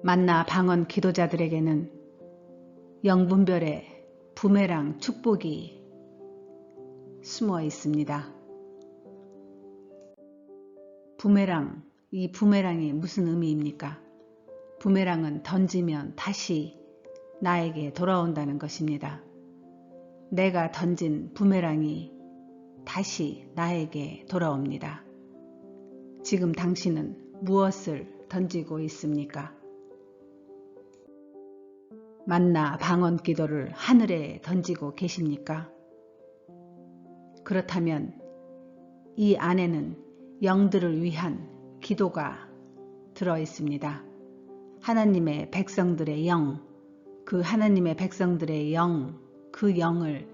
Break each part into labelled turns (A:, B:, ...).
A: 만나 방언 기도자들에게는 영분별의 부메랑 축복이 숨어 있습니다. 부메랑, 이 부메랑이 무슨 의미입니까? 부메랑은 던지면 다시 나에게 돌아온다는 것입니다. 내가 던진 부메랑이 다시 나에게 돌아옵니다. 지금 당신은 무엇을 던지고 있습니까? 만나 방언 기도를 하늘에 던지고 계십니까? 그렇다면 이 안에는 영들을 위한 기도가 들어 있습니다. 하나님의 백성들의 영, 그 하나님의 백성들의 영, 그 영을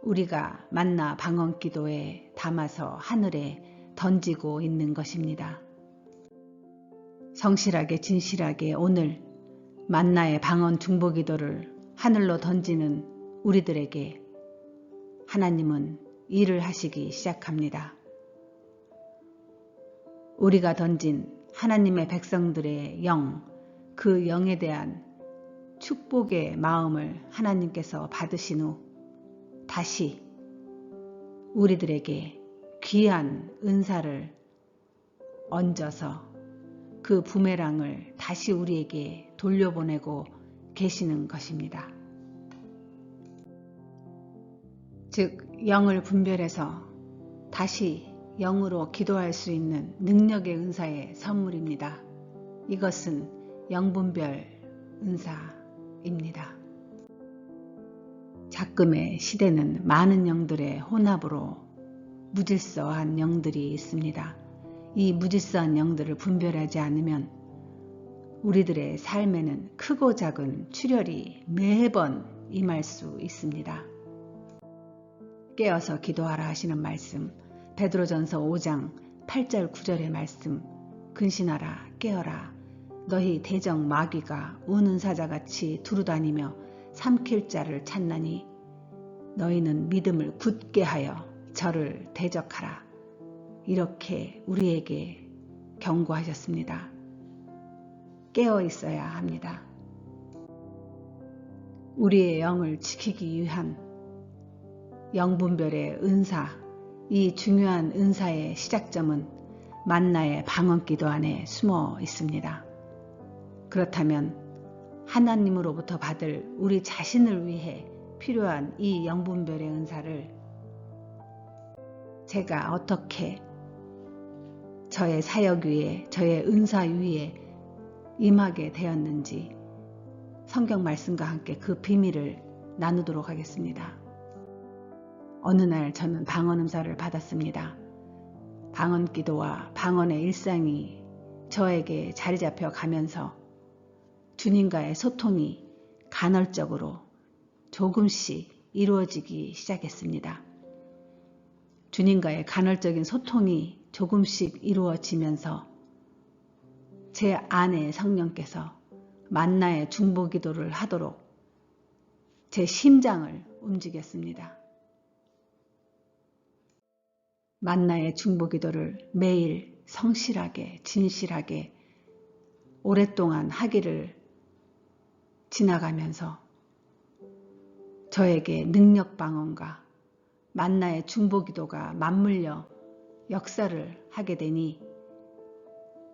A: 우리가 만나 방언 기도에 담아서 하늘에 던지고 있는 것입니다. 성실하게 진실하게 오늘 만나의 방언 중보 기도를 하늘로 던지는 우리들에게 하나님은 일을 하시기 시작합니다. 우리가 던진 하나님의 백성들의 영, 그 영에 대한 축복의 마음을 하나님께서 받으신 후 다시 우리들에게 귀한 은사를 얹어서 그 부메랑을 다시 우리에게 돌려보내고 계시는 것입니다. 즉 영을 분별해서 다시 영으로 기도할 수 있는 능력의 은사의 선물입니다. 이것은 영분별 은사입니다. 작금의 시대는 많은 영들의 혼합으로 무질서한 영들이 있습니다. 이 무질서한 영들을 분별하지 않으면 우리들의 삶에는 크고 작은 출혈이 매번 임할 수 있습니다. 깨어서 기도하라 하시는 말씀, 베드로전서 5장 8절 9절의 말씀, 근신하라 깨어라 너희 대적 마귀가 우는 사자같이 두루다니며 삼킬 자를 찾나니 너희는 믿음을 굳게 하여 저를 대적하라. 이렇게 우리에게 경고하셨습니다. 깨어 있어야 합니다. 우리의 영을 지키기 위한 영분별의 은사, 이 중요한 은사의 시작점은 만나의 방언 기도 안에 숨어 있습니다. 그렇다면 하나님으로부터 받을 우리 자신을 위해 필요한 이 영분별의 은사를 제가 어떻게 저의 사역 위에, 저의 은사 위에 임하게 되었는지 성경 말씀과 함께 그 비밀을 나누도록 하겠습니다. 어느 날 저는 방언 음사를 받았습니다. 방언 기도와 방언의 일상이 저에게 자리 잡혀 가면서 주님과의 소통이 간헐적으로 조금씩 이루어지기 시작했습니다. 주님과의 간헐적인 소통이 조금씩 이루어지면서 제 안에 성령께서 만나의 중보 기도를 하도록 제 심장을 움직였습니다. 만나의 중보 기도를 매일 성실하게 진실하게 오랫동안 하기를 지나가면서 저에게 능력 방언과 만나의 중보 기도가 맞물려 역사를 하게 되니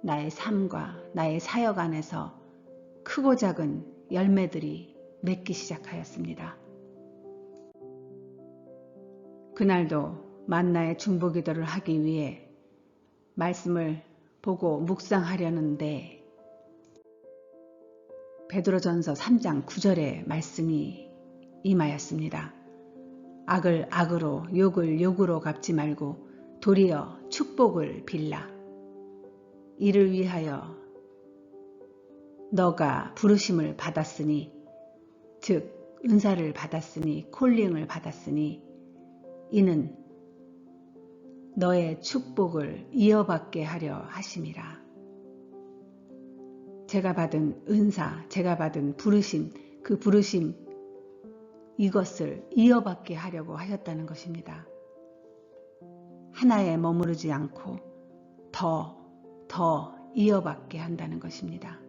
A: 나의 삶과 나의 사역 안에서 크고 작은 열매들이 맺기 시작하였습니다. 그날도 만나의 중보 기도를 하기 위해 말씀을 보고 묵상하려는데 베드로전서 3장 9절의 말씀이 임하였습니다. 악을 악으로 욕을 욕으로 갚지 말고 도리어 축복을 빌라. 이를 위하여 너가 부르심을 받았으니 즉 은사를 받았으니 콜링을 받았으니 이는 너의 축복을 이어받게 하려 하심이라. 제가 받은 은사, 제가 받은 부르심, 그 부르심 이것을 이어받게 하려고 하셨다는 것입니다. 하나에 머무르지 않고 더 이어받게 한다는 것입니다.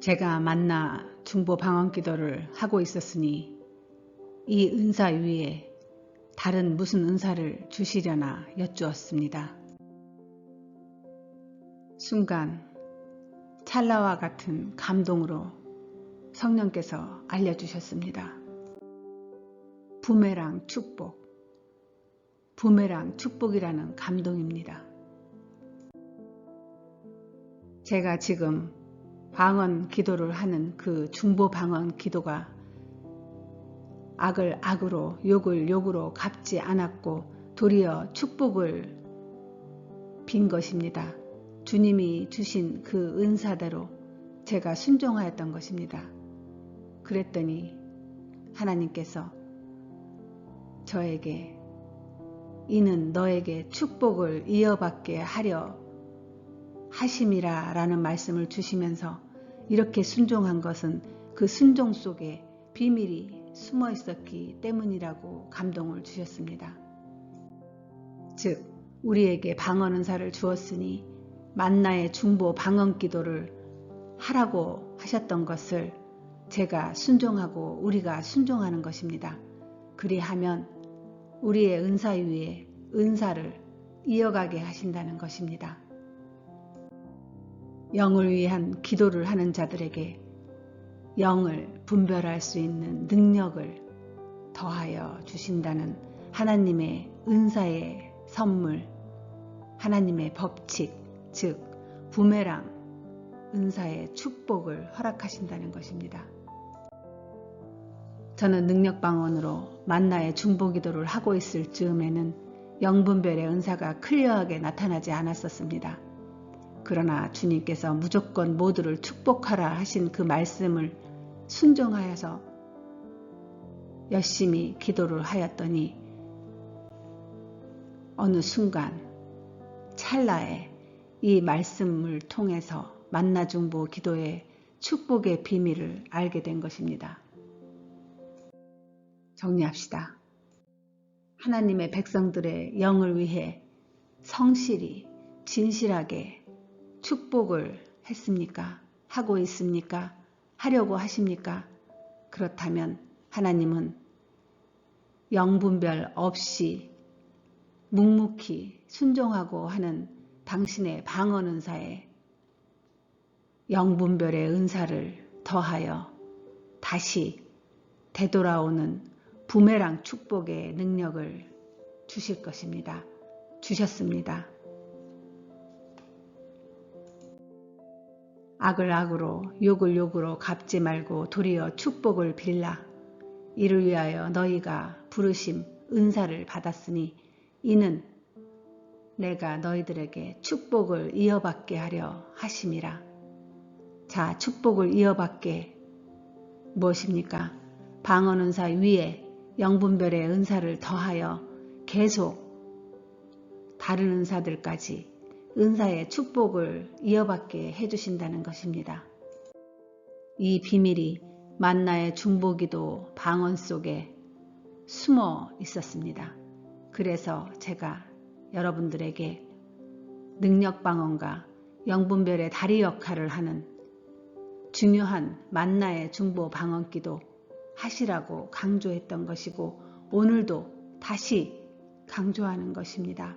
A: 제가 만나 중보 방언 기도를 하고 있었으니 이 은사 위에 다른 무슨 은사를 주시려나 여쭈었습니다. 순간 찰나와 같은 감동으로 성령께서 알려주셨습니다. 부메랑 축복, 부메랑 축복이라는 감동입니다. 제가 지금 방언 기도를 하는 그 중보 방언 기도가 악을 악으로 욕을 욕으로 갚지 않았고 도리어 축복을 빈 것입니다. 주님이 주신 그 은사대로 제가 순종하였던 것입니다. 그랬더니 하나님께서 저에게 이는 너에게 축복을 이어받게 하려 하심이라 라는 말씀을 주시면서 이렇게 순종한 것은 그 순종 속에 비밀이 숨어 있었기 때문이라고 감동을 주셨습니다. 즉 우리에게 방언 은사를 주었으니 만나의 중보 방언 기도를 하라고 하셨던 것을 제가 순종하고 우리가 순종하는 것입니다. 그리하면 우리의 은사 위에 은사를 이어가게 하신다는 것입니다. 영을 위한 기도를 하는 자들에게 영을 분별할 수 있는 능력을 더하여 주신다는 하나님의 은사의 선물, 하나님의 법칙, 즉 부메랑 은사의 축복을 허락하신다는 것입니다. 저는 능력방언으로 만나의 중보기도를 하고 있을 즈음에는 영분별의 은사가 클리어하게 나타나지 않았었습니다. 그러나 주님께서 무조건 모두를 축복하라 하신 그 말씀을 순종하여서 열심히 기도를 하였더니 어느 순간 찰나에 이 말씀을 통해서 만나중보 기도의 축복의 비밀을 알게 된 것입니다. 정리합시다. 하나님의 백성들의 영을 위해 성실히 진실하게 축복을 했습니까? 하고 있습니까? 하려고 하십니까? 그렇다면 하나님은 영분별 없이 묵묵히 순종하고 하는 당신의 방언 은사에 영분별의 은사를 더하여 다시 되돌아오는 부메랑 축복의 능력을 주실 것입니다. 주셨습니다. 악을 악으로 욕을 욕으로 갚지 말고 도리어 축복을 빌라. 이를 위하여 너희가 부르심 은사를 받았으니 이는 내가 너희들에게 축복을 이어받게 하려 하심이라. 자, 축복을 이어받게 무엇입니까? 방언 은사 위에 영분별의 은사를 더하여 계속 다른 은사들까지 은사의 축복을 이어받게 해주신다는 것입니다. 이 비밀이 만나의 중보기도 방언 속에 숨어 있었습니다. 그래서 제가 여러분들에게 능력방언과 영분별의 다리 역할을 하는 중요한 만나의 중보 방언기도 하시라고 강조했던 것이고 오늘도 다시 강조하는 것입니다.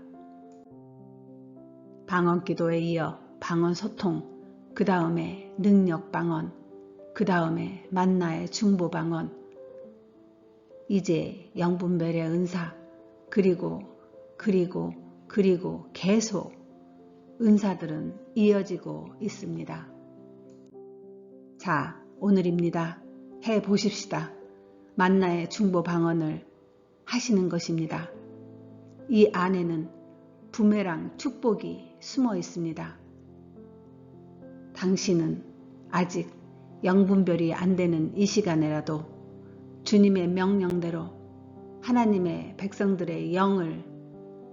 A: 방언기도에 이어 방언소통, 그 다음에 능력방언, 그 다음에 만나의 중보방언, 이제 영분별의 은사, 그리고 계속 은사들은 이어지고 있습니다. 자, 오늘입니다. 해보십시다. 만나의 중보방언을 하시는 것입니다. 이 안에는 부메랑 축복이 숨어 있습니다. 당신은 아직 영분별이 안 되는 이 시간에라도 주님의 명령대로 하나님의 백성들의 영을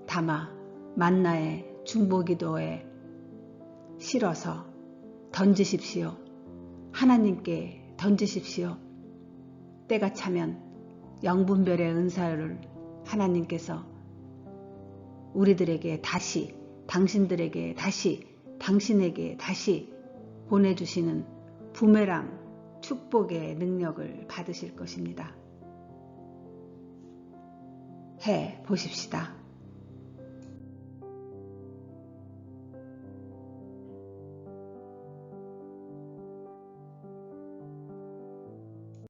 A: 담아 만나의 중보기도에 실어서 던지십시오. 하나님께 던지십시오. 때가 차면 영분별의 은사를 하나님께서 우리들에게 다시, 당신들에게 다시, 당신에게 다시 보내주시는 부메랑 축복의 능력을 받으실 것입니다. 해 보십시다.